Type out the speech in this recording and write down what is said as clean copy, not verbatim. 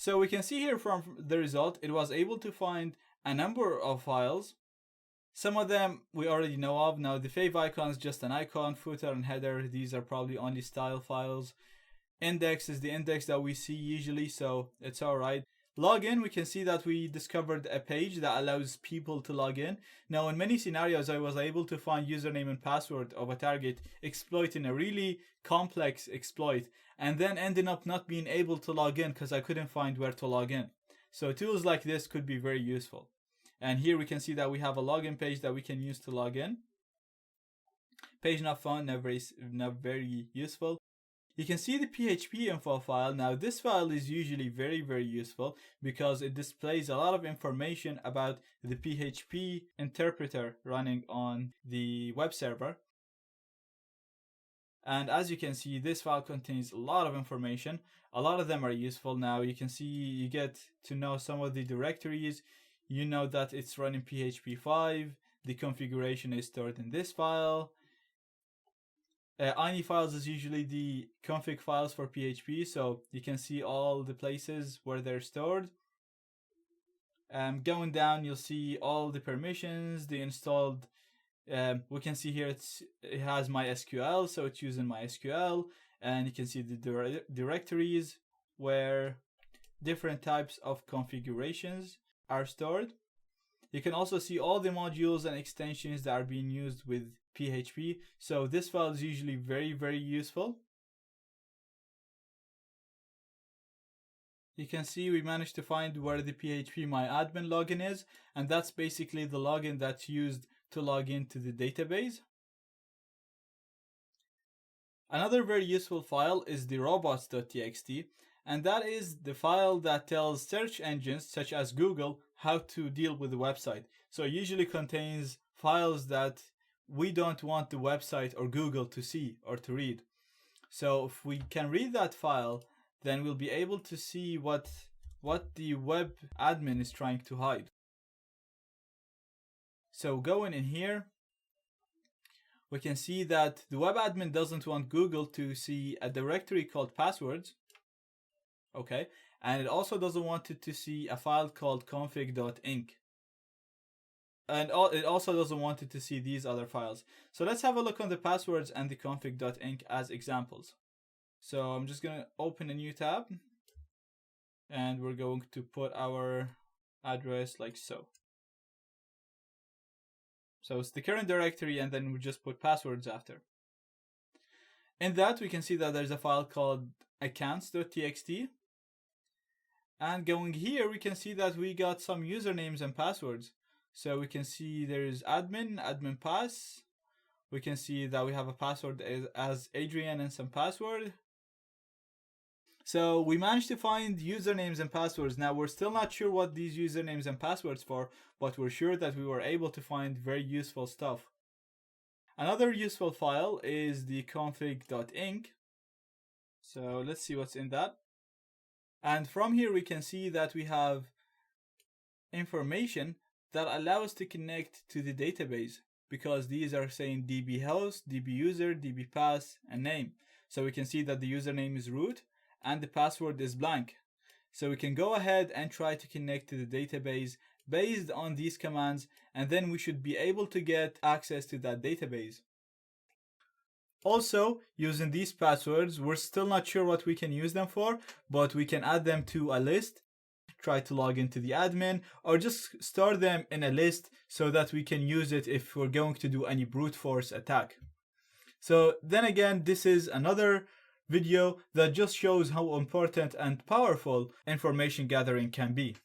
So we can see here from the result, it was able to find a number of files. Some of them we already know of. Now the fav icon is just an icon, footer and header. These are probably only style files. Index is the index that we see usually, so it's alright. Login, we can see that we discovered a page that allows people to log in. Now in many scenarios I was able to find username and password of a target exploiting a really complex exploit and then ending up not being able to log in because I couldn't find where to log in. So tools like this could be very useful. And here we can see that we have a login page that we can use to log in. Page not found, not very useful. You can see the phpinfo file. Now this file is usually very useful because it displays a lot of information about the PHP interpreter running on the web server. And as you can see, this file contains a lot of information. A lot of them are useful. Now you can see, you get to know some of the directories. You know that it's running PHP 5. The configuration is stored in this file. ini files is usually the config files for PHP, so you can see all the places where they're stored. Going down, you'll see all the permissions, the installed. We can see here it has MySQL, so it's using MySQL, and you can see the directories where different types of configurations are stored. You can also see all the modules and extensions that are being used with PHP. So this file is usually very useful. You can see we managed to find where the PHP myadmin login is, and that's basically the login that's used to log into the database. Another very useful file is the robots.txt, and that is the file that tells search engines such as Google how to deal with the website. So it usually contains files that we don't want the website or Google to see or to read. So if we can read that file, then we'll be able to see what the web admin is trying to hide. So going in here, we can see that the web admin doesn't want Google to see a directory called passwords. Okay, and it also doesn't want it to see a file called config.inc. And it also doesn't want it to see these other files. So let's have a look on the passwords and the config.inc as examples. So I'm just going to open a new tab, and we're going to put our address like so. So it's the current directory, and then we just put passwords after. In that, we can see that there's a file called accounts.txt. And going here, we can see that we got some usernames and passwords. So we can see there's admin pass. We can see that we have a password as Adrian and some password. So we managed to find usernames and passwords. Now we're still not sure what these usernames and passwords for, but we're sure that we were able to find very useful stuff. Another useful file is the config.inc. So let's see what's in that. And from here we can see that we have information that allow us to connect to the database, because these are saying db host, db user, db pass, and name. So we can see that the username is root and the password is blank. So we can go ahead and try to connect to the database based on these commands, and then we should be able to get access to that database. Also, using these passwords, we're still not sure what we can use them for, but we can add them to a list, try to log into the admin, or just store them in a list so that we can use it if we're going to do any brute force attack. So then again, this is another video that just shows how important and powerful information gathering can be.